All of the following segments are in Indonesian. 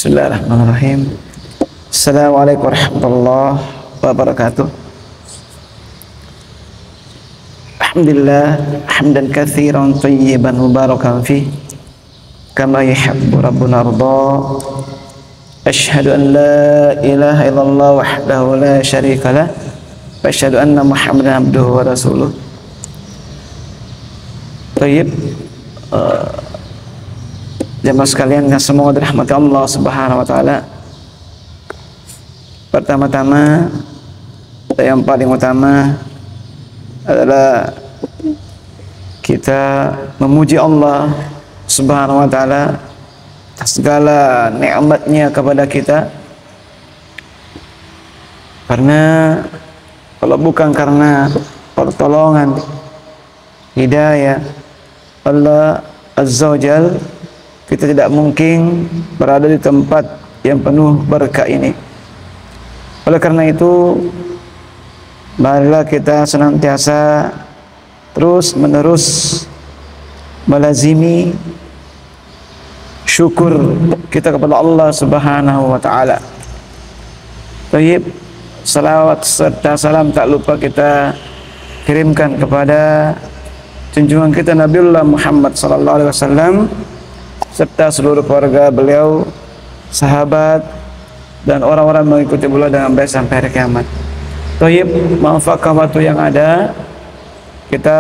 Bismillahirrahmanirrahim. Assalamualaikum warahmatullahi wabarakatuh. Alhamdulillah hamdan katsiran thayyiban mubarakan fi kama yuhibbu rabbuna arda. Asyhadu an la ilaha illallah wahdahu la syarika lah wa asyhadu anna Muhammadan abduhu wa rasuluh. Baik, jemaah sekalian yang semoga dirahmati Allah Subhanahu wa taala. Pertama-tama yang paling utama adalah kita memuji Allah Subhanahu wa taala atas segala nikmatnya kepada kita. Karena kalau bukan karena pertolongan hidayah Allah Azza wa Jalla, kita tidak mungkin berada di tempat yang penuh berkah ini. Oleh karena itu, marilah kita senantiasa terus menerus melazimi syukur kita kepada Allah Subhanahu wa taala. Baik, salawat serta salam tak lupa kita kirimkan kepada junjungan kita Nabiullah Muhammad sallallahu alaihi wasallam serta seluruh keluarga beliau, sahabat, dan orang-orang mengikuti beliau dengan baik sampai hari kiamat. Thayyib, manfaatkan waktu yang ada, kita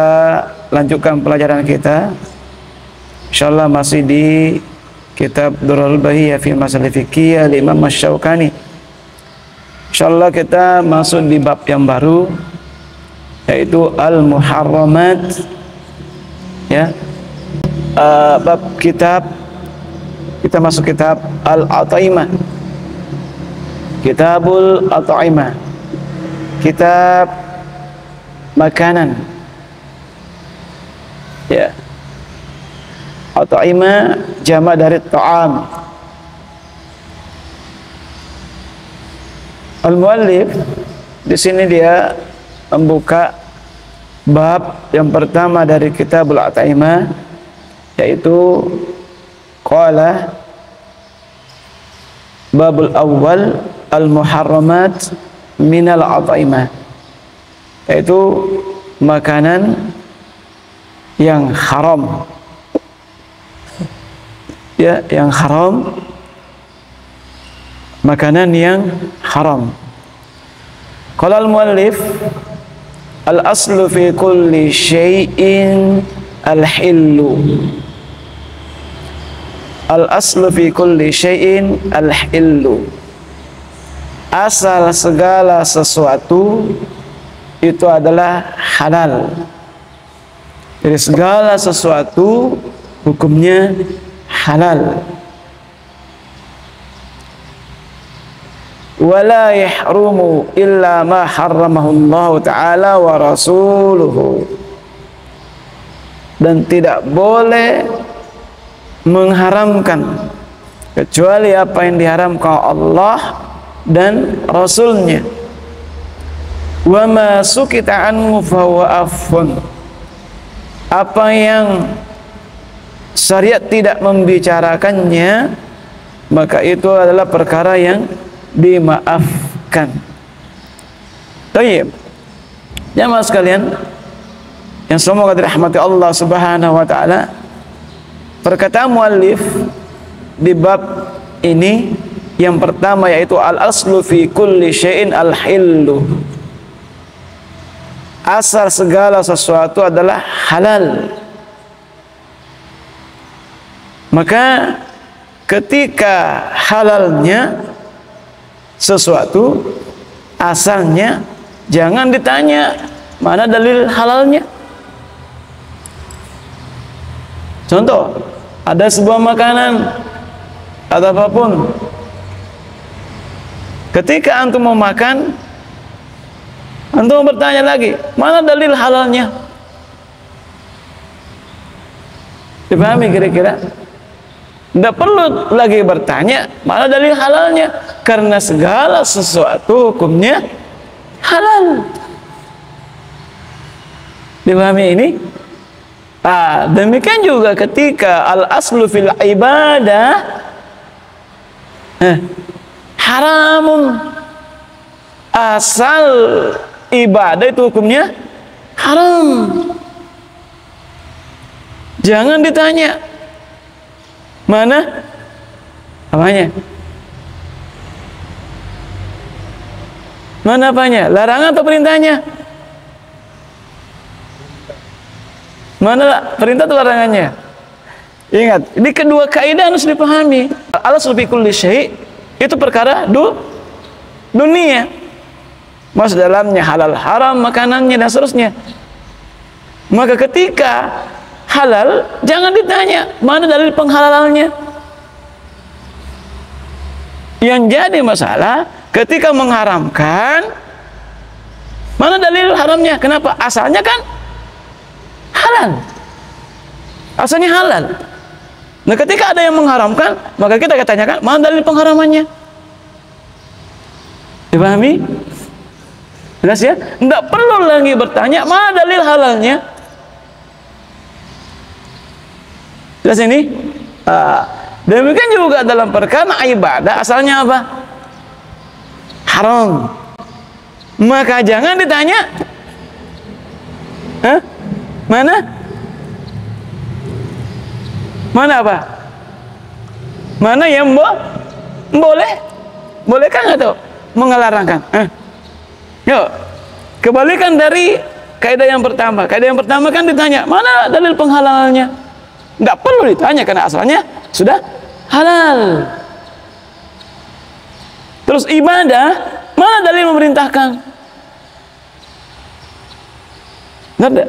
lanjutkan pelajaran kita. Insyaallah masih di kitab Durrul Bahiyah fi Masail Fiqhiyah Imam Asy-Syaukani. Insyaallah kita masuk di bab yang baru, yaitu Al-Muharramat, ya. Bab kita masuk kitab Al-At'imah, Kitabul At'imah, kitab makanan, ya. At'imah jamak dari ta'am. Al-muallif di sini dia membuka bab yang pertama dari Kitabul At'imah, yaitu qala babul awal al-muharramat minal at'imah, yaitu makanan yang haram, ya, yang haram, makanan yang haram. Qala al-muallif al-aslu fi kulli syai'in al-hillu. Al-aslu fi kulli syai'in al-hillu. Asal segala sesuatu itu adalah halal. Jadi segala sesuatu hukumnya halal. Wala yahrumu illa ma harramahu Allah Ta'ala wa rasuluhu. Dan tidak boleh mengharamkan kecuali apa yang diharamkan Allah dan Rasulnya. Wa ma sukita anhu fahuwa affun. Apa yang syariat tidak membicarakannya, maka itu adalah perkara yang dimaafkan. Baik, jamaah sekalian yang semoga dirahmati Allah Subhanahu wa taala, perkataan muallif di bab ini yang pertama yaitu al-aslu fi kulli syai'in al-hillu. Asal segala sesuatu adalah halal. Maka ketika halalnya sesuatu, asalnya, jangan ditanya mana dalil halalnya. Contoh, ada sebuah makanan atau apapun, ketika antum mau makan, antum bertanya lagi, mana dalil halalnya? Dipahami kira-kira? Tidak perlu lagi bertanya mana dalil halalnya, karena segala sesuatu hukumnya halal. Dipahami ini? Demikian juga ketika al-aslu fil ibadah, haramun. Asal ibadah itu hukumnya haram. Jangan ditanya mana apanya, mana apanya, larangan atau perintahnya, mana perintah atau larangannya. Ingat, di kedua kaidah harus dipahami. Al-aslu fi kulli syai' itu perkara dunia. Masuk dalamnya halal haram makanannya dan seterusnya. Maka ketika halal jangan ditanya mana dalil penghalalannya. Yang jadi masalah ketika mengharamkan mana dalil haramnya. Kenapa? Asalnya kan halal, asalnya halal. Nah ketika ada yang mengharamkan maka kita tanyakan mana dalil pengharamannya. Dipahami? Jelas ya? Tidak perlu lagi bertanya mana dalil halalnya. Jelas ini? Demikian juga dalam perkara ibadah asalnya apa? Haram. Maka jangan ditanya mana? Mana apa? Mana yang boleh? Bolehkah nggak tuh? Mengelarangkan? Yuk, kebalikan dari kaidah yang pertama. Kaidah yang pertama kan ditanya, mana dalil penghalalannya? Nggak perlu ditanya karena asalnya sudah halal. Terus ibadah, mana dalil memerintahkan? Nggak ada.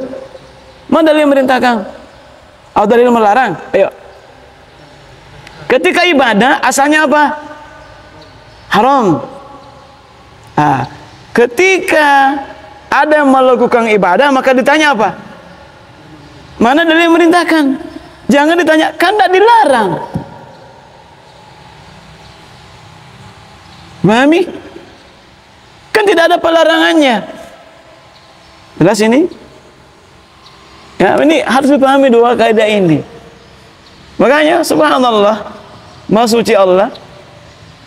Mana dalil memerintahkan? Atau dalil melarang? Ayo. Ketika ibadah, asalnya apa? Haram. Ketika ada yang melakukan ibadah maka ditanya apa? Mana dalil memerintahkan? Jangan ditanya, kan tidak dilarang. Pahami? Kan tidak ada pelarangannya. Jelas ini? Ya, ini harus dipahami dua kaidah ini. Makanya subhanallah, Maha Suci Allah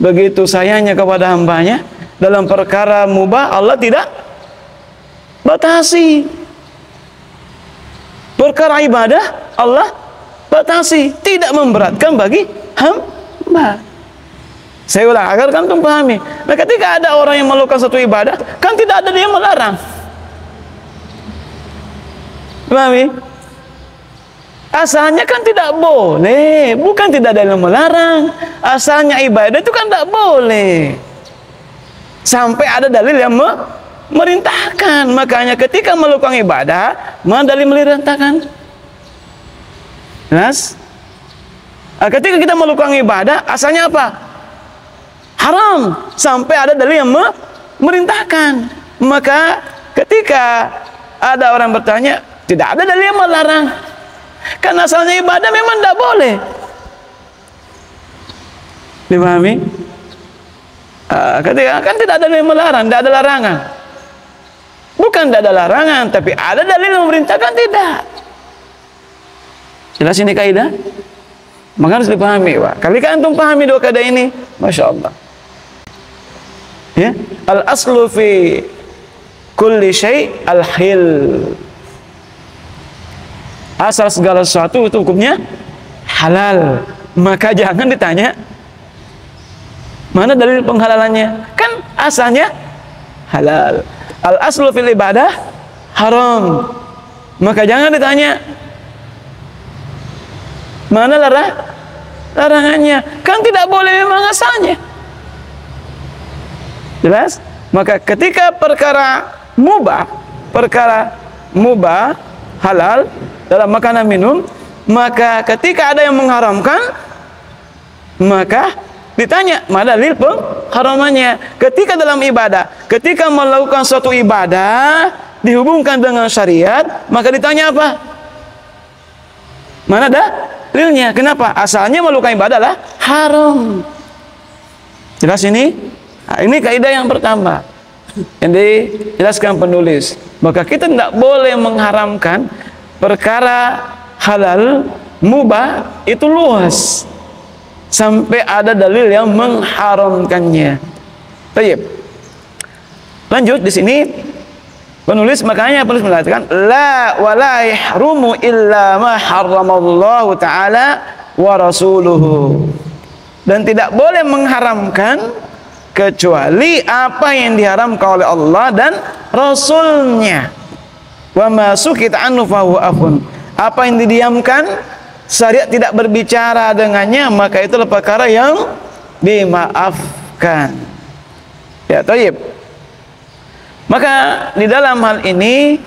begitu sayangnya kepada hambanya. Dalam perkara mubah Allah tidak batasi. Perkara ibadah Allah batasi, tidak memberatkan bagi hamba. Saya ulang agar kantum pahami. Nah ketika ada orang yang melakukan satu ibadah, kan tidak ada dia melarang. Pahami? Asalnya kan tidak boleh, bukan tidak ada yang melarang. Asalnya ibadah itu kan tidak boleh. Sampai ada dalil yang memerintahkan. Makanya ketika melakukan ibadah, mana dalil memerintahkan? Jelas? Ketika kita melakukan ibadah, asalnya apa? Haram. Sampai ada dalil yang memerintahkan. Maka ketika ada orang bertanya, tidak ada dalil yang melarang. Karena asalnya ibadah memang tidak boleh. Dipahami? Ketika kan tidak ada yang melarang, tidak ada larangan. Bukan tidak ada larangan, tapi ada dalil yang memerintahkan tidak. Jelas ini kaidah? Maka harus dipahami, Pak. Kali kan antum pahami dua kaidah ini, masya Allah. Ya, al aslu fi kulli syai' al hil. Asal segala sesuatu itu hukumnya halal. Maka jangan ditanya mana dalil penghalalannya? Kan asalnya halal. Al aslu fil ibadah haram. Maka jangan ditanya mana larangannya. Kan tidak boleh memang asalnya. Jelas? Maka ketika perkara mubah halal dalam makanan minum, maka ketika ada yang mengharamkan maka ditanya mana dalil pengharamannya. Ketika dalam ibadah, ketika melakukan suatu ibadah dihubungkan dengan syariat, maka ditanya apa? Mana dalilnya? Kenapa? Asalnya melakukan ibadah adalah haram. Jelas ini? Nah, ini kaidah yang pertama yang dijelaskan penulis. Maka kita tidak boleh mengharamkan perkara halal, mubah itu luas. sampai ada dalil yang mengharamkannya. Baik. Lanjut di sini penulis mengatakan la wala yahrumu illa ma harramallahu taala wa rasuluhu. Dan tidak boleh mengharamkan kecuali apa yang diharamkan oleh Allah dan Rasulnya. Wa ma sukita anhu fahuwa afun. Apa yang didiamkan, syariat tidak berbicara dengannya, maka itulah perkara yang dimaafkan. Ya, thayyib. Maka di dalam hal ini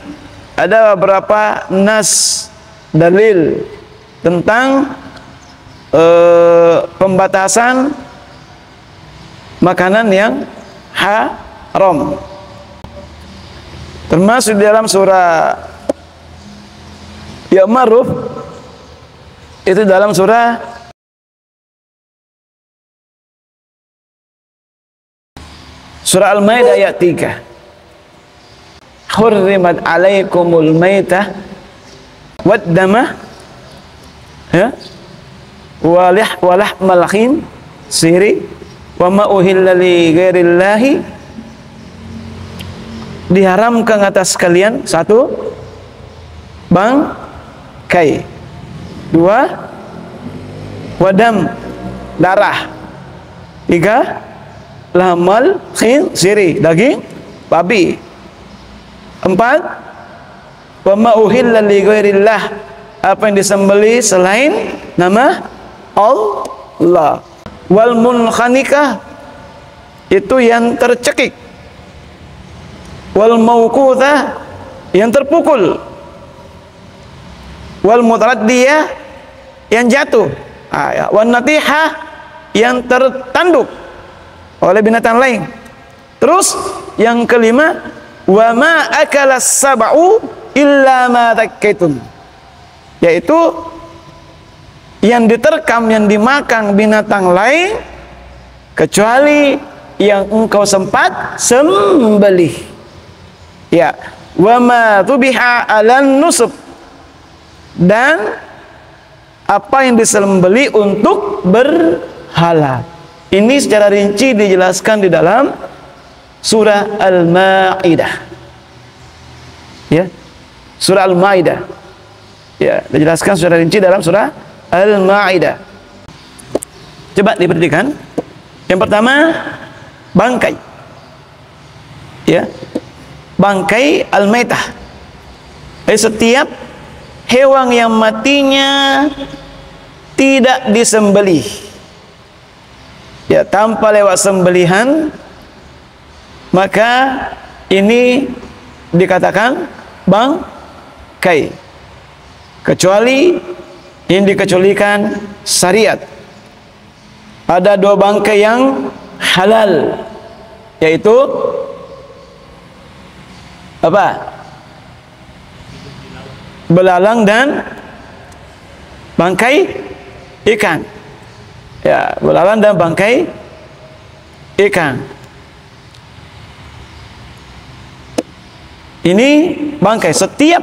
ada beberapa nas dalil tentang pembatasan makanan yang haram. Termasuk di dalam surah Ya-Ma'ruf, itu dalam surah Al-Maidah ayat 3. Hurrimat alaikumul maitah wad damah ya walahmal khinziri wa ma uhilla li ghairillahi. Diharamkan atas kalian, satu, bangkai, dua, wadam, darah, tiga, lahmal khinziri, daging babi, empat, wa ma uhilla li ghairillah, apa yang disembelih selain nama Allah, wal munkhanikah, itu yang tercekik, wal mauqutah, yang terpukul, wal mutaraddiyah, yang jatuh, wan natihah, yang tertanduk oleh binatang lain. Terus yang kelima, wa ma akalas sab'u illa ma takkaitum, yaitu yang diterkam, yang dimakan binatang lain kecuali yang engkau sempat sembelih. Ya, wa ma tubiha 'alan nusub, dan apa yang disembelih untuk berhala. Ini secara rinci dijelaskan di dalam surah Al-Maidah. Ya, surah Al-Maidah. Ya, dijelaskan secara rinci dalam surah Al-Maidah. Coba diperhatikan. Yang pertama, bangkai. Ya, bangkai al-maitah. Setiap hewan yang matinya tidak disembelih, ya, tanpa lewat sembelihan, maka ini dikatakan bangkai, kecuali yang dikecualikan syariat. Ada dua bangkai yang halal, yaitu apa? Belalang dan bangkai ikan. Ya, belalang dan bangkai ikan. Ini bangkai. Setiap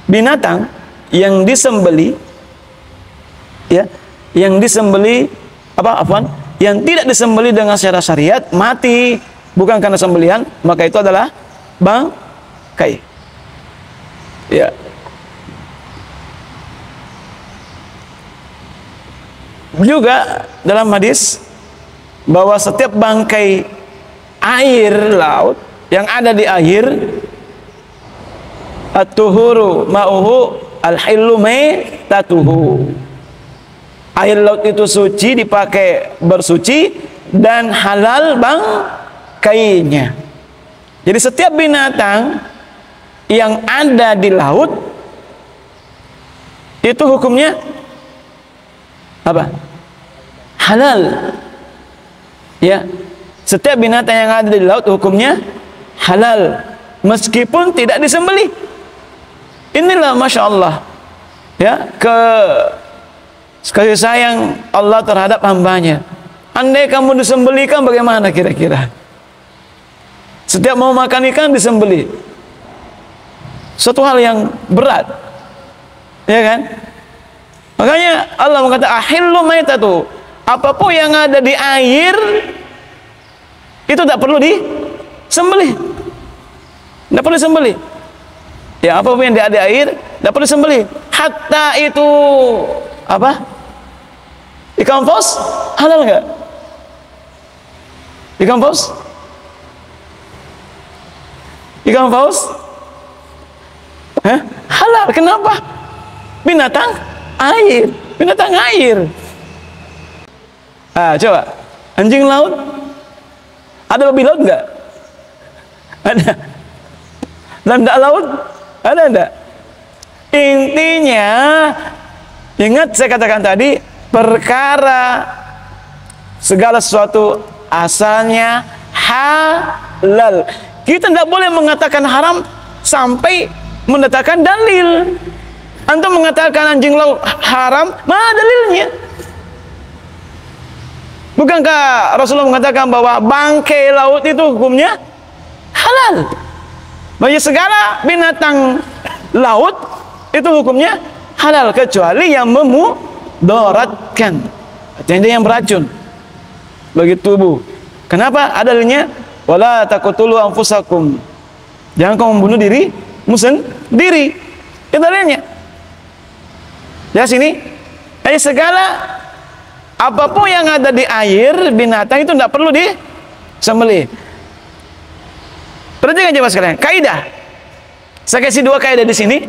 binatang yang disembeli, ya, yang disembeli yang tidak disembeli dengan secara syariat, mati bukan karena sembelihan, maka itu adalah bangkai. Ya. Juga dalam hadis bahwa setiap bangkai air laut yang ada di air, at-tuhuru ma'uhu al-hillu maitatuhu, air laut itu suci, dipakai bersuci, dan halal bangkainya. Jadi setiap binatang yang ada di laut itu hukumnya apa? Halal. Ya, setiap binatang yang ada di laut hukumnya halal, meskipun tidak disembelih. Inilah masya Allah, ya, kasih sayang Allah terhadap hambanya. Andai kamu disembelihkan, bagaimana kira-kira? Setiap mau makan ikan disembelih, suatu hal yang berat, ya kan? Makanya Allah mengatakan ahillu maitatu, apapun yang ada di air itu tidak perlu disembelih, tidak perlu disembelih. Ya, apapun yang ada di air tidak perlu disembelih. Hatta itu apa? Ikan paus halal nggak? Ikan paus? Ikan paus? Halal. Kenapa? Binatang air. Binatang air. Coba. Anjing laut? Ada babi laut nggak? Ada. Landak laut? Ada enggak? Intinya, ingat saya katakan tadi, perkara segala sesuatu asalnya halal. Kita tidak boleh mengatakan haram sampai mendatangkan dalil. Antum mengatakan anjing laut haram, mana dalilnya? Bukankah Rasulullah mengatakan bahwa bangkai laut itu hukumnya halal? Bagi segala binatang laut itu hukumnya halal, kecuali yang memudaratkan, yang beracun bagi tubuh. Kenapa? Adalahnya wala taqtulu anfusakum, jangan kamu membunuh dirimu sendiri. Itu dalilnya. Ya sini, segala apapun yang ada di air binatang itu tidak perlu disembelih. Perhatikan coba sekalian, kaidah. Saya kasih dua kaidah di sini.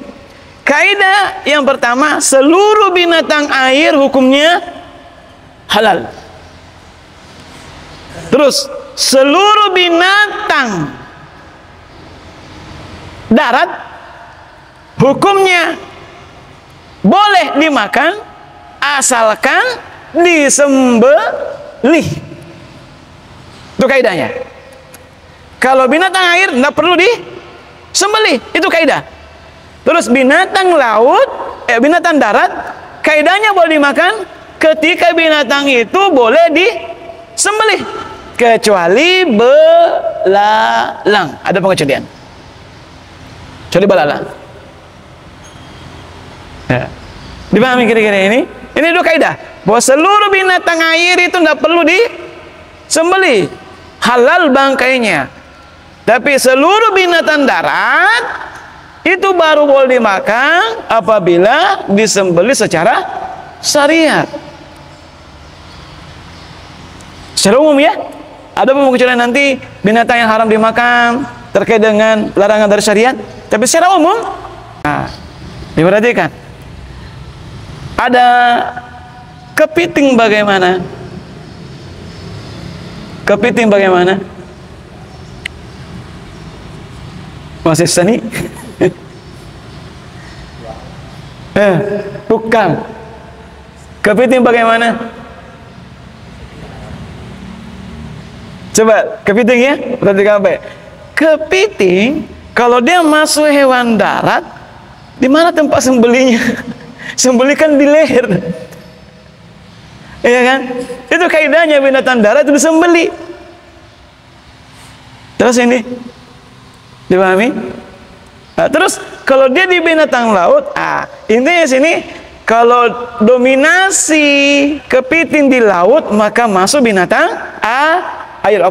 Kaidah yang pertama, seluruh binatang air hukumnya halal. Terus, seluruh binatang darat hukumnya boleh dimakan asalkan disembelih. Itu kaidahnya. Kalau binatang air tidak perlu disembelih, itu kaidah. Terus binatang laut, binatang darat, kaidahnya boleh dimakan ketika binatang itu boleh disembelih, kecuali belalang. Ada pengecualian. Kecuali belalang. Ya. Dipahami kira-kira ini? Ini dua kaidah. Bahwa seluruh binatang air itu tidak perlu disembelih, halal bangkainya. Tapi seluruh binatang darat itu baru boleh dimakan apabila disembelih secara syariat. Secara umum ya. Ada pengecualian nanti binatang yang haram dimakan terkait dengan larangan dari syariat. Tapi secara umum, diperhatikan. Ada kepiting bagaimana? Kepiting bagaimana? Masih seni? Bukan. Kepiting bagaimana? Coba kepiting ya, perhatikan baik. Kepiting kalau dia masuk hewan darat, di mana tempat sembelihnya? Sembelihkan di leher. Iya kan? Itu kaidahnya binatang darat itu disembelih. Terus ini dipahami? Terus kalau dia di binatang laut, intinya sini kalau dominasi kepiting di laut maka masuk binatang air.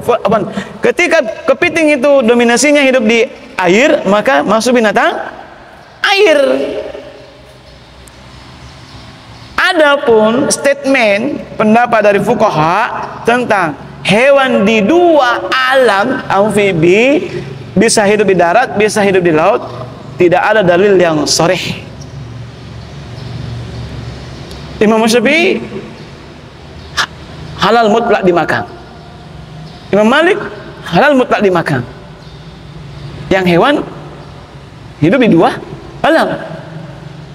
Ketika kepiting itu dominasinya hidup di air maka masuk binatang air. Adapun statement pendapat dari fuqaha tentang hewan di dua alam amfibi, bisa hidup di darat, bisa hidup di laut, tidak ada dalil yang sharih. Imam Syafi'i halal mutlak dimakan. Imam Malik halal mutlak dimakan. Yang hewan hidup di dua alam.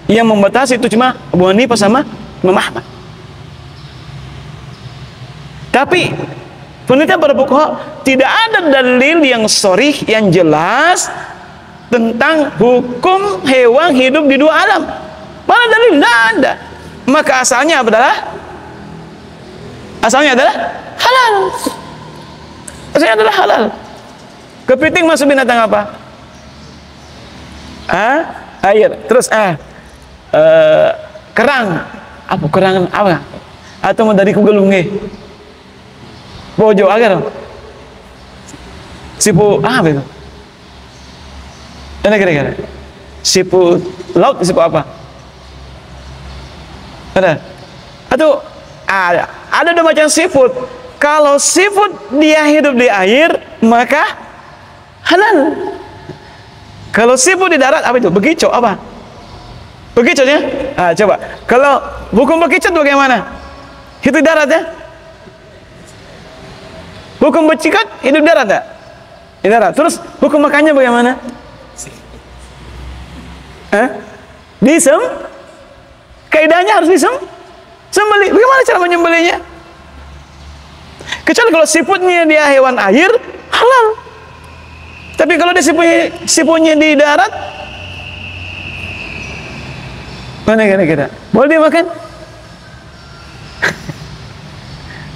Yang membatasi itu cuma Abu Hanifah sama Imam Ahmad. Tapi penelitian para fuqaha tidak ada dalil yang sharih yang jelas tentang hukum hewan hidup di dua alam. Mana dalil? Tidak ada. Maka asalnya adalah halal. Asalnya adalah halal. Kepiting masuk binatang apa? Air. Terus kerang apa kurangan apa? Atau mau dari kugelunge? Bojo agar sipu apa itu? Ada kira-kira sipu laut, sipu apa? Ada? Atau ada dua macam seafood. Kalau seafood dia hidup di air maka halal. Kalau seafood di darat apa itu? Bekicot apa? Bekicotnya? Coba. Kalau hukum bekicot bagaimana? Hidup di darat ya? Hukum bekicot hidup di darat ya? Di darat. Terus hukum makannya bagaimana? Kaidahnya harus sembelih. Bagaimana cara menyembelihnya? Kecuali kalau siputnya dia hewan air, halal. Tapi kalau dia siputnya di darat, mana kira-kira? Boleh dimakan?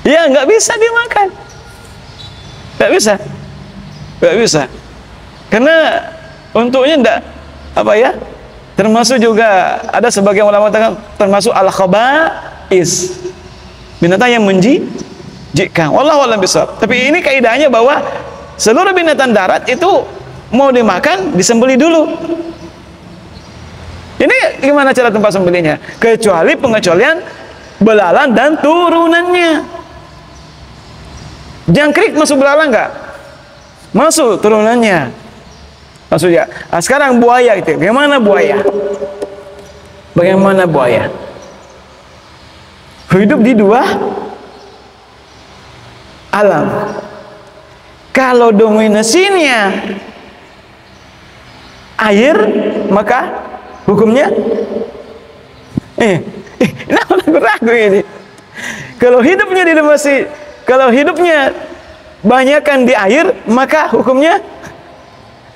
Ya, nggak bisa dimakan. Nggak bisa. Karena untuknya enggak apa ya? Termasuk juga ada sebagian ulama termasuk al-khaba'is, binatang yang menjijikkan. Wallahu a'lam bishawab. Tapi ini kaidahnya bahwa seluruh binatang darat itu mau dimakan disembelih dulu. Ini gimana cara tempat sembelihnya? Kecuali pengecualian belalang dan turunannya. Jangkrik masuk belalang enggak? Masuk turunannya. Maksudnya, sekarang buaya itu, bagaimana buaya? Bagaimana buaya? Hidup di dua alam. Kalau dominasinya air, maka hukumnya ragu ini. Kalau hidupnya banyakkan di air, maka hukumnya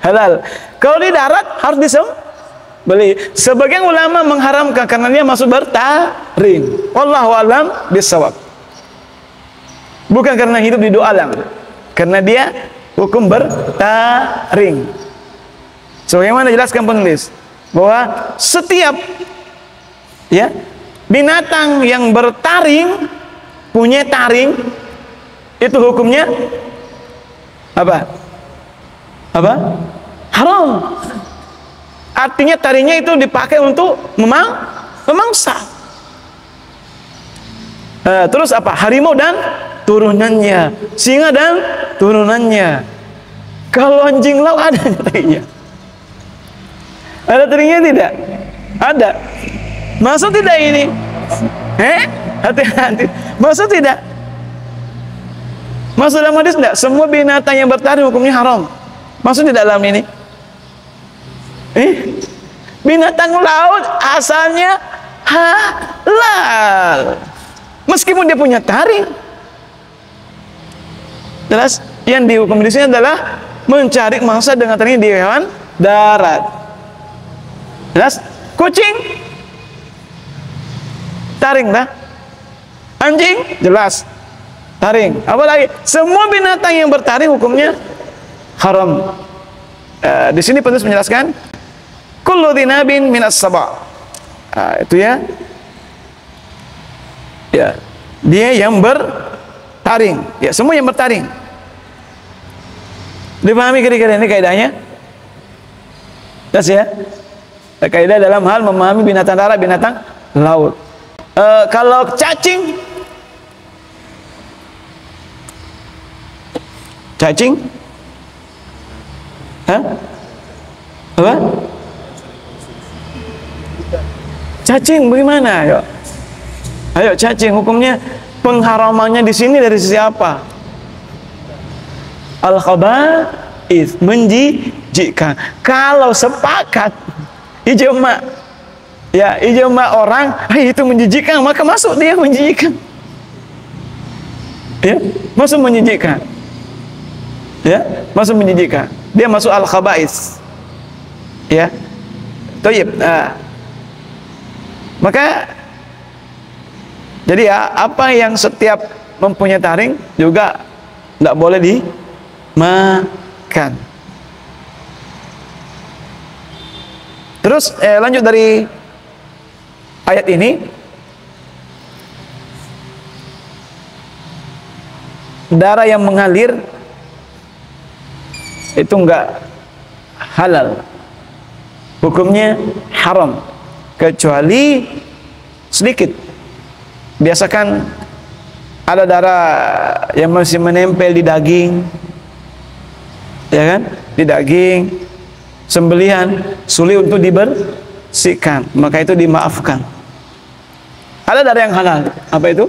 halal. Kalau di darat harus disembelih. Sebagian ulama mengharamkan karena dia masuk bertaring. Wallahu a'lam bishawab. Bukan karena hidup di dua alam, karena dia hukum bertaring. Sebagaimana jelaskan penulis bahwa setiap binatang yang bertaring punya taring itu hukumnya apa? Haram. Artinya taringnya itu dipakai untuk memangsa. Terus apa? Harimau dan turunannya, singa dan turunannya. Kalau anjing laut ada taringnya? Ada taringnya tidak? Ada. Masuk tidak ini? Hati-hati. Masuk tidak? Masuk dalam hadis tidak? Semua binatang yang bertaring hukumnya haram. Masuk di dalam ini? Binatang laut asalnya halal. Meskipun dia punya taring. Jelas? Yang dihukum di sini adalah mencari mangsa dengan taring di hewan darat. Jelas? Kucing taring dah. Anjing jelas taring. Apalagi semua binatang yang bertaring hukumnya haram. Di sini penulis menjelaskan kullu dhinabin minas saba'. Itu ya. Dia yang bertaring. Ya, semua yang bertaring. Dipahami kira-kira ini kaidahnya? Jelas ya? Kaidah dalam hal memahami binatang darat, binatang laut. Kalau cacing apa? Cacing bagaimana? Ayo cacing hukumnya, pengharamannya di sini dari sisi apa? Al-khaba'ith, menjijikkan. Kalau sepakat ijma orang itu menjijikkan, maka masuk dia menjijikkan. Masuk menjijikkan. Masuk menjijikkan. Dia masuk al-khaba'is. Thayyib. Maka jadi apa yang setiap mempunyai taring juga tidak boleh dimakan. Terus lanjut dari ayat ini, darah yang mengalir itu enggak halal, hukumnya haram, kecuali sedikit. Biasakan ada darah yang masih menempel di daging, ya kan, di daging sembelihan sulit untuk dibersihkan, maka itu dimaafkan. Ada darah yang halal, apa itu?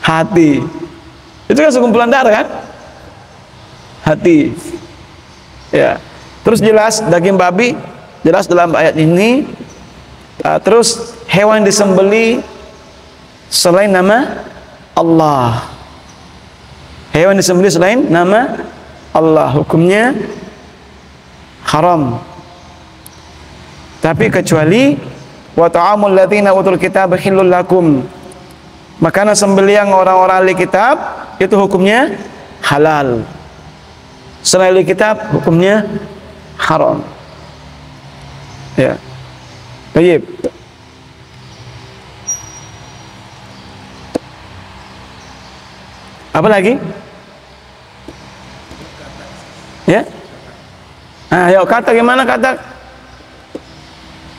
Hati. Itu kan sekumpulan darah kan? Hati. Ya. Terus jelas daging babi, jelas dalam ayat ini. Terus hewan disembeli selain nama Allah. Hewan disembeli selain nama Allah, hukumnya haram. Tapi kecuali wa ta'amul ladzina utul kitaba hillul lakum. Makanan sembelihan orang-orang ahli kitab itu hukumnya halal. Selain ahli kitab hukumnya haram. Ya. Baik. Apa lagi? Ya? Ayo kata gimana kata?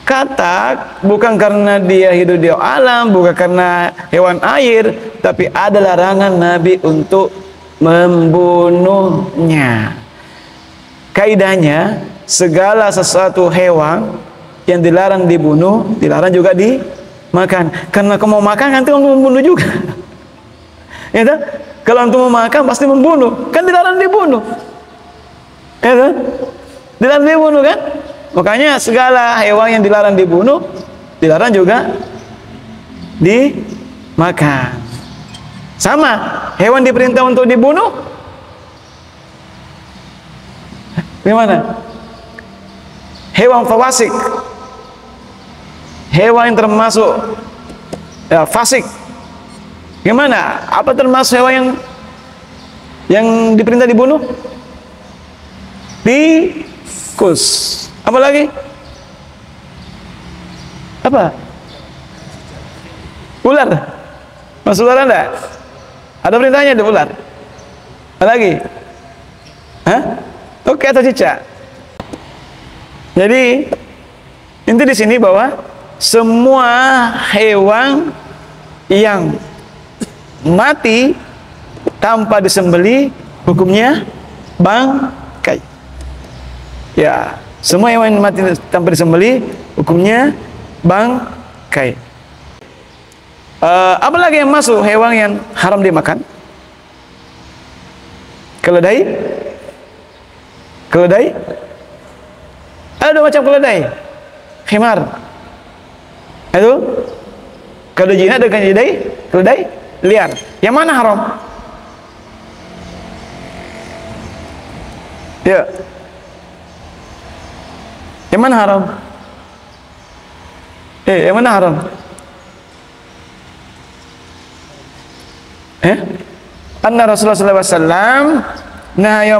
Katak bukan karena dia hidup di alam, bukan karena hewan air, tapi ada larangan Nabi untuk membunuhnya. Kaidahnya, segala sesuatu hewan yang dilarang dibunuh, dilarang juga dimakan. Karena kamu mau makan, nanti kamu membunuh juga. Ya kan? Kalau untuk mau makan pasti membunuh, kan dilarang dibunuh. Ya kan? Dilarang dibunuh kan? Makanya segala hewan yang dilarang dibunuh, dilarang juga dimakan. Sama, hewan diperintah untuk dibunuh. Gimana? Hewan fawasik, hewan yang termasuk ya, fasik. Gimana? Apa termasuk hewan yang diperintah dibunuh? Tikus. Apa lagi? Apa? Ular. Masuk ular enggak? Ada perintahnya di ular. Apa lagi? Hah? Oke, atau cicak. Jadi inti di sini bahwa semua hewan yang mati tanpa disembeli hukumnya bangkai. Ya, semua hewan yang mati tanpa disembeli hukumnya bangkai. Apa lagi yang masuk hewan yang haram dimakan? Keledai. Keledai. Ada dua macam keledai. Khimar. Itu keledai jinak dengan keledai liar. Yang mana haram? Ya. Yang mana haram? Yang mana haram? Anna Rasulullah sallallahu alaihi wasallam nahya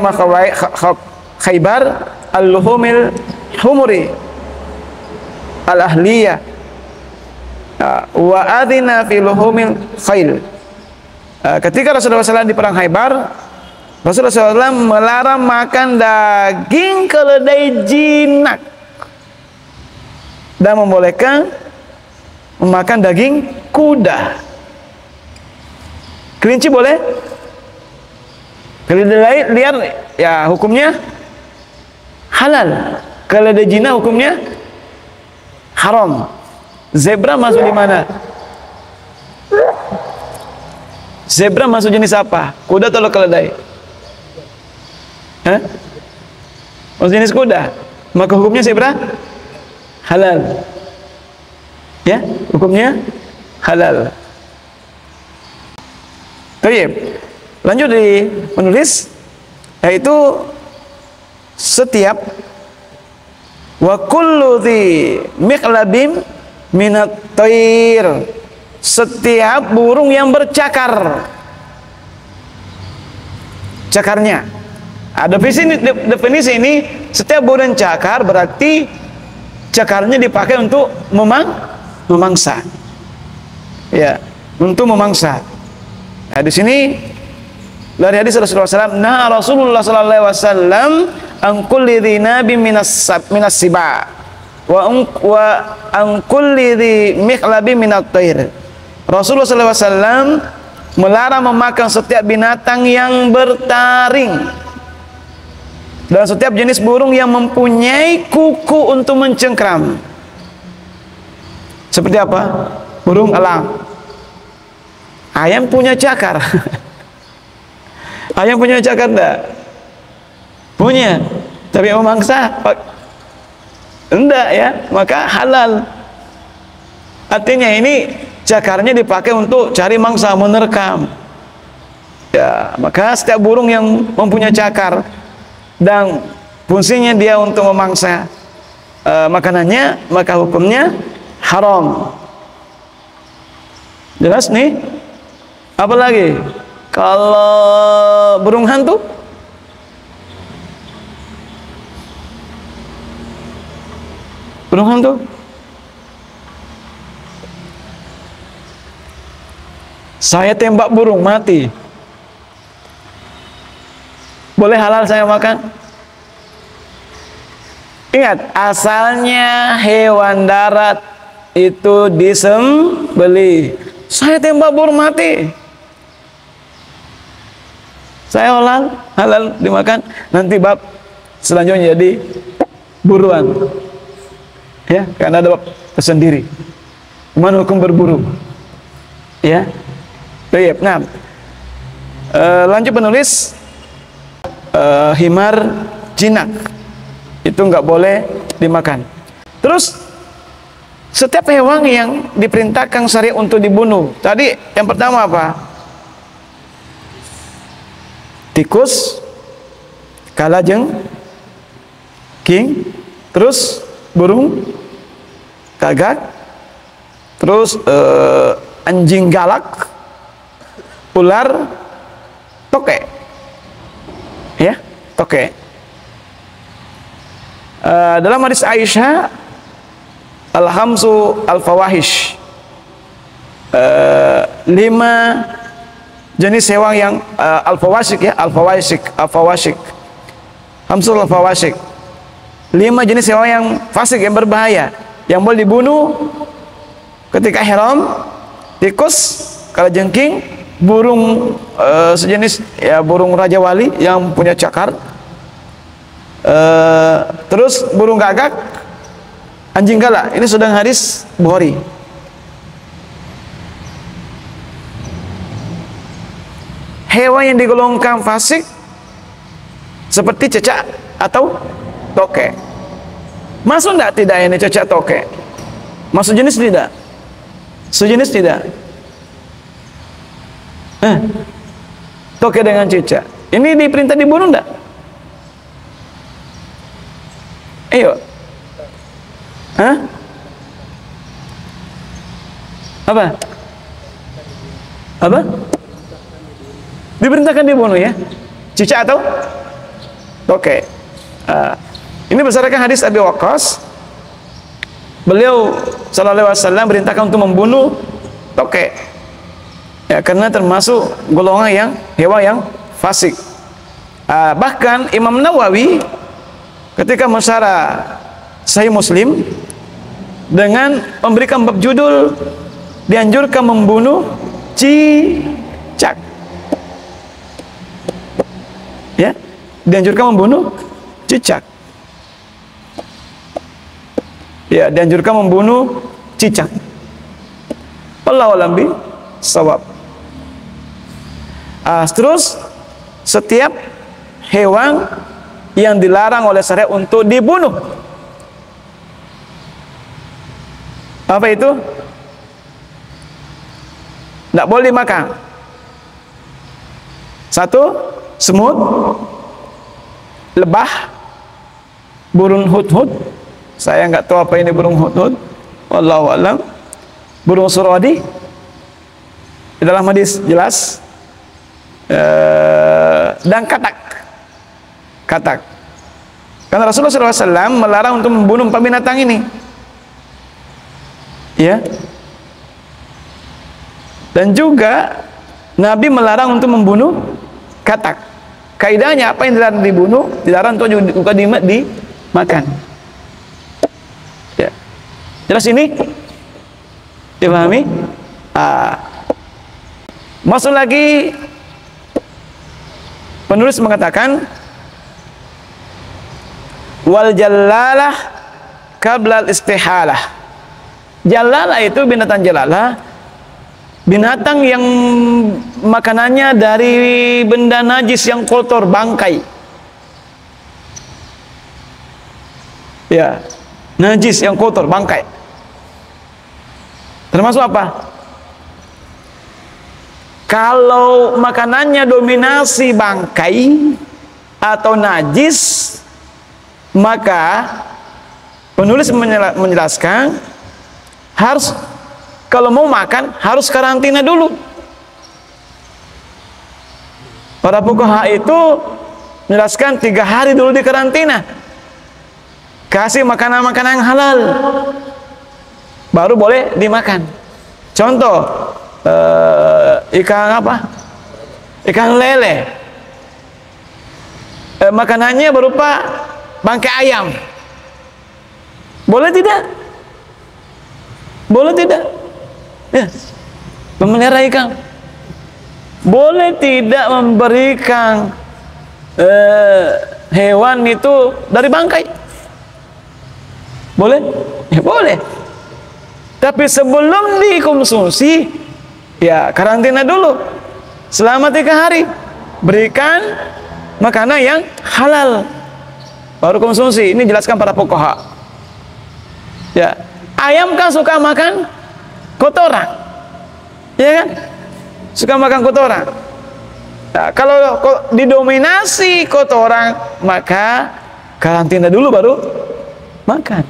Khaybar al-luhumil humuri al-ahliyah wa adina fi luhumil khail. Ketika Rasulullah SAW di perang Khaybar, Rasulullah SAW melarang makan daging keledai jinak dan membolehkan memakan daging kuda. Kelinci boleh, keledai liar ya hukumnya halal, keledai jinak hukumnya haram. Zebra masuk di mana? Zebra masuk jenis apa? Kuda atau keledai? Hah? Masuk jenis kuda. Maka hukumnya zebra halal. Ya, hukumnya halal. Baik. Lanjut di penulis, yaitu setiap wa kullu dhi miqlabim minat thair, setiap burung yang bercakar, cakarnya. Definisi ini, setiap burung cakar berarti cakarnya dipakai untuk memangsa. Ya, untuk memangsa. Nah, di sini dari hadis Rasulullah SAW, nah Rasulullah SAW an kulli dhi nabi minas siba wa an kulli dhi mikhlabi minat thair. Rasulullah SAW melarang memakan setiap binatang yang bertaring dan setiap jenis burung yang mempunyai kuku untuk mencengkram. Seperti apa? Burung elang. Ayam punya cakar. Ayam punya cakar enggak? Punya. Tapi memangsa enggak ya, maka halal. Artinya ini cakarnya dipakai untuk cari mangsa, menerkam. Ya, maka setiap burung yang mempunyai cakar dan fungsinya dia untuk memangsa makanannya, maka hukumnya haram. Jelas nih? Apa lagi? Kalau burung hantu? Burung hantu? Saya tembak burung mati. Boleh halal saya makan? Ingat, asalnya hewan darat itu disembelih. Saya tembak burung mati. Saya halal dimakan. Nanti bab selanjutnya jadi buruan. Ya, karena ada bab tersendiri. Mana hukum berburu? Ya. Baik, nah. Lanjut penulis, himar jinak itu nggak boleh dimakan. Terus setiap hewan yang diperintahkan syariat untuk dibunuh. Tadi yang pertama apa? Tikus, kalajengking, terus burung gagak, terus anjing galak, ular, toke. Ya, toke. Dalam hadis Aisyah, al-hamsu al-fawahish, 5 jenis hewan yang al-fawasik ya, al-fawasik, hamsul al-fawasik, 5 jenis hewan yang fasik, yang berbahaya, yang boleh dibunuh ketika ihram: tikus, kalajengking, burung sejenis ya, burung raja wali yang punya cakar, terus burung gagak, anjing galak. Ini sudah hadis Bukhari. Hewan yang digolongkan fasik seperti cecak atau toke. Masuk enggak tidak ini cecak toke? Masuk jenis tidak? Sejenis tidak? Toke dengan cecak. Ini diperintah dibunuh enggak? Ayo. Apa? Apa? Diperintahkan dibunuh ya, cicak atau toke. Ini berdasarkan hadis Abi Waqqas. Beliau sallallahu alaihi wasallam perintahkan untuk membunuh toke. Ya, karena termasuk golongan yang hewan yang fasik. Bahkan Imam Nawawi ketika mensyarah Sahih Muslim dengan memberikan bab judul dianjurkan membunuh cicak. Ya, dianjurkan membunuh cicak. Ya, dianjurkan membunuh cicak. Wallahu a'lam bishawab. Terus setiap hewan yang dilarang oleh syariat untuk dibunuh. Apa itu? Tidak boleh dimakan. 1, semut, lebah, burung hudhud. Saya nggak tahu apa ini burung hudhud. Wallahu a'lam. Burung suradi. Di dalam hadis jelas. Dan katak. Katak. Karena Rasulullah SAW melarang untuk membunuh 4 binatang ini. Ya. Dan juga Nabi melarang untuk membunuh katak. Kaidahnya apa yang dilarang dibunuh, dilarang untuk juga dimakan. Ya. Jelas ini? Dipahami? Masuk lagi, penulis mengatakan wal jallalah qabla istihalah. Jallalah itu binatang jalalah, binatang yang makanannya dari benda najis yang kotor, bangkai. Ya, najis yang kotor, bangkai. Termasuk apa? Kalau makanannya dominasi bangkai atau najis, maka penulis menjelaskan harus, kalau mau makan harus karantina dulu. Para fuqaha itu menjelaskan 3 hari dulu di karantina, kasih makanan-makanan yang halal, baru boleh dimakan. Contoh, ikan apa? Ikan lele, makanannya berupa bangkai ayam, boleh tidak? Boleh tidak? Ya, memelihara ikan boleh tidak memberikan hewan itu dari bangkai? Boleh? Ya boleh. Tapi sebelum dikonsumsi, ya karantina dulu selama 3 hari, berikan makanan yang halal, baru konsumsi. Ini jelaskan para fuqaha. Ya, ayam kan suka makan kotoran, ya kan? Suka makan kotoran. Nah, kalau didominasi kotoran, maka karantina dulu baru makan.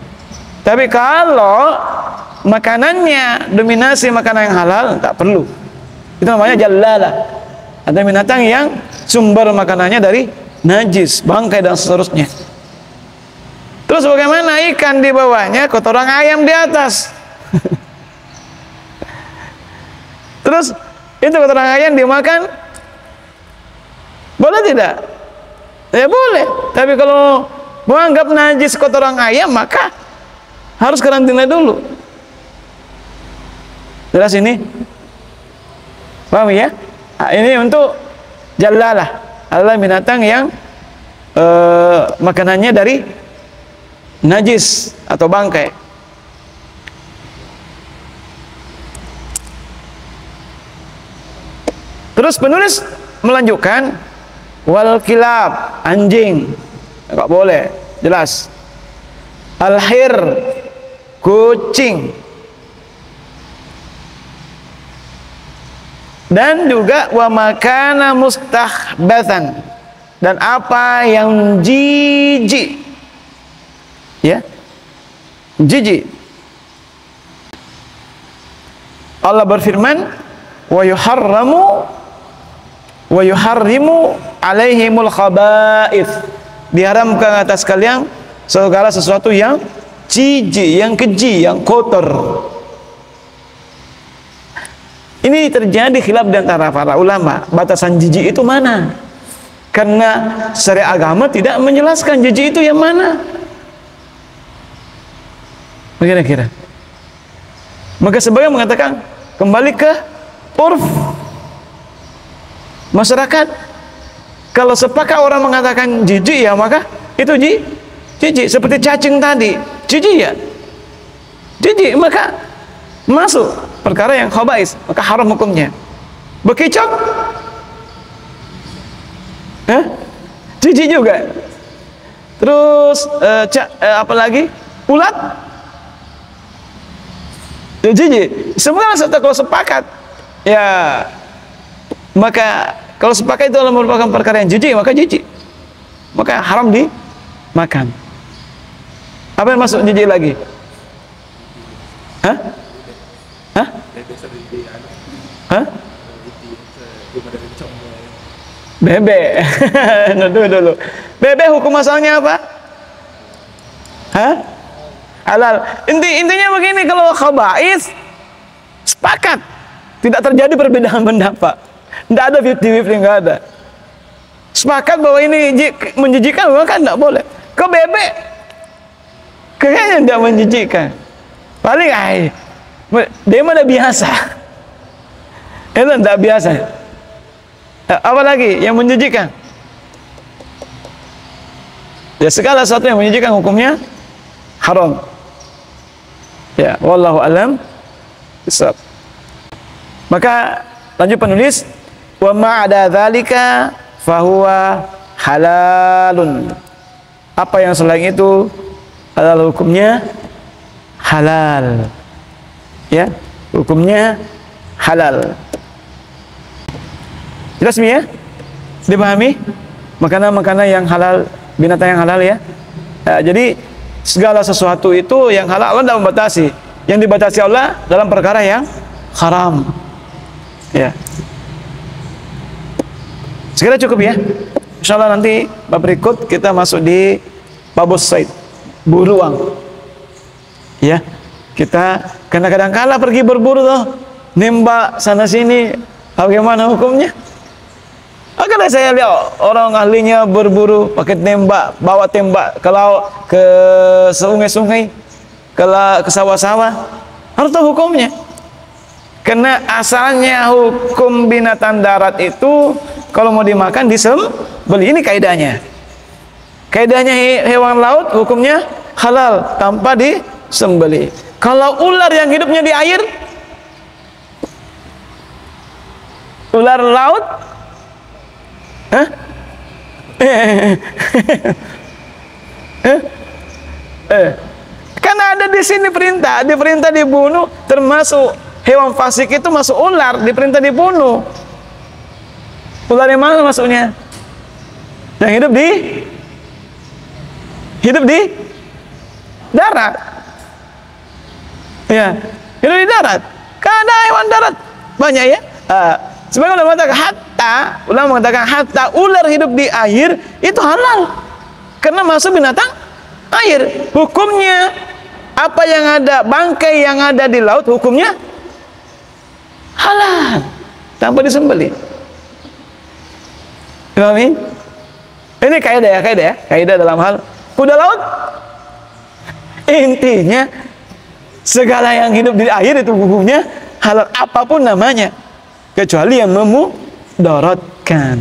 Tapi kalau makanannya dominasi makanan yang halal, tak perlu. Itu namanya jallalah. Ada binatang yang sumber makanannya dari najis, bangkai dan seterusnya. Terus bagaimana ikan di bawahnya, kotoran ayam di atas? Terus itu kotoran ayam dimakan, boleh tidak? Ya boleh. Tapi kalau menganggap najis kotoran ayam, maka harus karantina dulu. Jelas ini? Paham ya? Nah, ini untuk jallalah, adalah binatang yang makanannya dari najis atau bangkai. Terus penulis melanjutkan wal kilab, anjing enggak boleh, jelas. Al-hir, kucing. Dan juga wa makana mustahbatsan, dan apa yang jijik, ya, jijik. Allah berfirman wa yuharrimu alaihimul khaba'ith, diharamkan atas kalian segala sesuatu yang jijik, yang keji, yang kotor. Ini terjadi khilaf di antara para ulama, batasan jijik itu mana? Karena syariat agama tidak menjelaskan jijik itu yang mana. Kira-kira. Maka sebagian mengatakan kembali ke urf masyarakat. Kalau sepakat orang mengatakan jijik, ya maka itu jijik. Seperti cacing tadi, jijik ya, jijik, maka masuk perkara yang khaba'is, maka haram hukumnya. Bekicot, jijik juga. Terus apa lagi? Ulat, ya jijik. Semua kalau sepakat, ya maka kalau sepakat itu adalah merupakan perkara yang jijik, maka jijik, maka haram dimakan. Apa yang masuk jijik lagi? Hah? Hah? Hah? Bebek. Dulu. Bebek hukum asalnya apa? Hah? Halal. Intinya begini, kalau khaba'is sepakat, tidak terjadi perbedaan pendapat. Tidak ada 50-50, nggak ada. Sepakat bahwa ini menjijikkan, maka tidak boleh. Ke bebek, kayaknya tidak menjijikkan. Paling dia mana biasa. Itu tidak biasa. Apalagi yang menjijikkan? Ya, segala sesuatu yang menjijikkan hukumnya haram. Ya, wallahu alam bisawab. Maka lanjut penulis, wa ma'ada dzalika fahuwa halalun. Apa yang selain itu adalah hukumnya halal. Ya, hukumnya halal. Jelas ya? Dipahami? Makanan-makanan yang halal, binatang yang halal ya. Jadi segala sesuatu itu yang halal Allah tidak membatasi. Yang dibatasi Allah dalam perkara yang haram. Ya. Segera cukup ya. Insyaallah nanti bab berikut kita masuk di babus said, buruan. Ya. Kita kadang-kadang kala pergi berburu tuh, nembak sana sini, bagaimana hukumnya? Kadang saya lihat orang ahlinya berburu pakai tembak, bawa tembak ke laut, ke sungai-sungai, ke sawah-sawah. Harus tahu hukumnya. Karena asalnya hukum binatang darat itu kalau mau dimakan disembelih. Ini kaidahnya. Kaidahnya hewan laut hukumnya halal tanpa disembelih. Kalau ular yang hidupnya di air, ular laut, karena ada di sini perintah dibunuh, termasuk hewan fasik itu masuk ular, diperintah dibunuh. Ular yang mana masuknya? Yang hidup di darat. Ya, hidup di darat. Karena ada hewan darat banyak ya. Sebagian ulama mengatakan hatta ular hidup di air itu halal karena masuk binatang air. Hukumnya apa yang ada, bangkai yang ada di laut hukumnya halal tanpa disembelih. Pahami? Ini kaidah dalam hal kuda laut. Intinya segala yang hidup di air itu hukumnya halal apapun namanya, kecuali yang memudaratkan.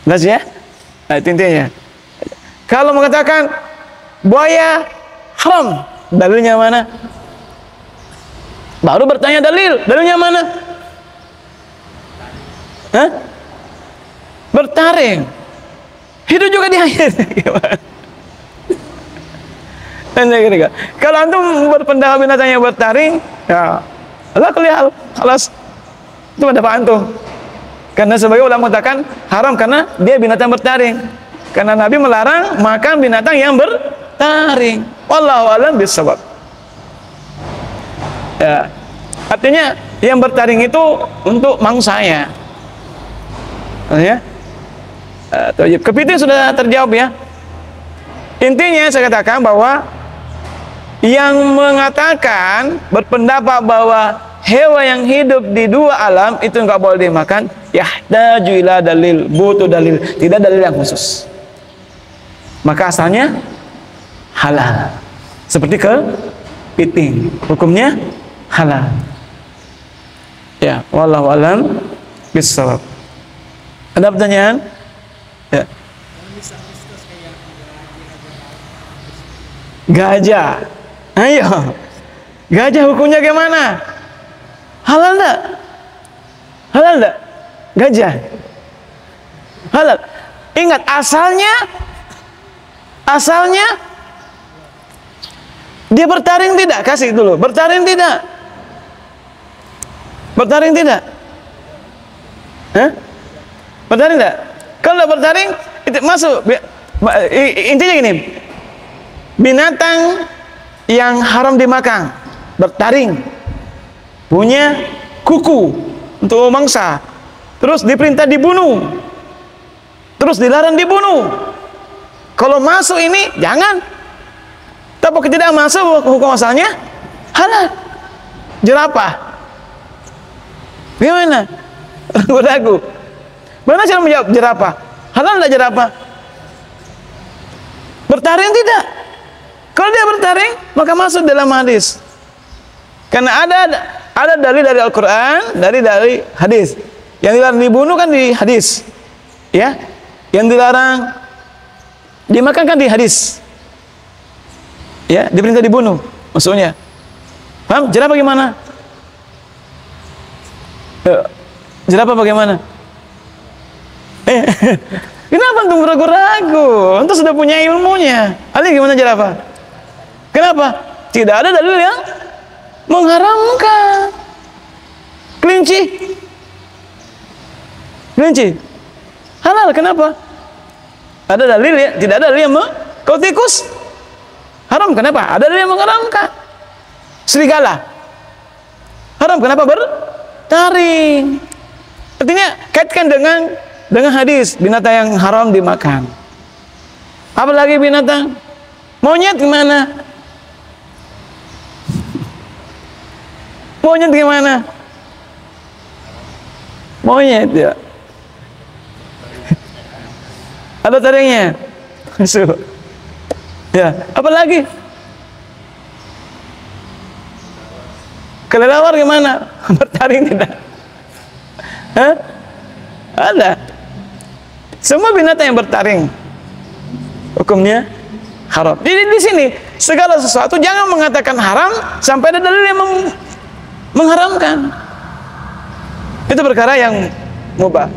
Jelas ya? Nah, itu intinya. Kalau mengatakan buaya haram, dalilnya mana? Baru bertanya dalilnya mana? Hah? Bertaring. Hidup juga di air. Kalau antum berpendapat binatang yang bertaring, ya Allah kelihatan, alas itu pendapat antum. Karena sebagai ulama mengatakan haram karena dia binatang bertaring. Karena Nabi melarang makan binatang yang bertaring. Wallahu a'lam bishawab. Ya, artinya yang bertaring itu untuk mangsanya. Ya. Kepiting sudah terjawab ya. Intinya saya katakan bahwa yang mengatakan berpendapat bahwa hewan yang hidup di dua alam itu enggak boleh dimakan, yahtaju ila dalil, butuh dalil, tidak dalil yang khusus. Maka asalnya halal. Seperti kepiting, hukumnya halal. Ya, wallahu alam bishawab. Ada pertanyaan? Ya. Gajah. Ayo. Gajah hukumnya gimana? Halal enggak? Halal enggak? Gajah. Halal. Ingat asalnya dia bertaring tidak? Kasih dulu. Bertaring tidak? Bertaring tidak? Hah? Bertaring tidak? Kalau tidak bertaring itu masuk. Intinya gini, binatang yang haram dimakan bertaring, punya kuku untuk mangsa, terus diperintah dibunuh, terus dilarang dibunuh. Kalau masuk ini jangan, tapi tidak masuk hukum asalnya halal. Jerapah gimana? Ragu-ragu. Bagaimana cara menjawab jerapah? Halal tidak jerapah? Bertaring tidak? Kalau dia bertaring, maka masuk dalam hadis. Karena ada dalil dari Al-Quran, dari hadis. Yang dilarang dibunuh kan di hadis, ya. Yang dilarang dimakan kan di hadis, ya. Diperintah dibunuh, maksudnya. Paham? Jerapah bagaimana? Jerapah bagaimana? Kenapa antum ragu-ragu? Antum sudah punya ilmunya. Ali gimana jerapah? Kenapa? Tidak ada dalil yang mengharamkan. Kelinci halal, kenapa? Ada dalil ya? Tidak ada dalil yang kalau tikus haram, kenapa? Ada dalil yang mengharamkan. Serigala haram, kenapa? Bertaring. Artinya kaitkan dengan hadis binatang yang haram dimakan. Apalagi binatang monyet gimana? Monyet gimana? Monyet ya. Ada taringnya. Ya, apalagi? Kelelawar gimana? Bertaring tidak? Hah? Ada. Semua binatang yang bertaring hukumnya haram. Jadi di sini segala sesuatu jangan mengatakan haram sampai ada dalil yang mengharamkan. Itu perkara yang mubah.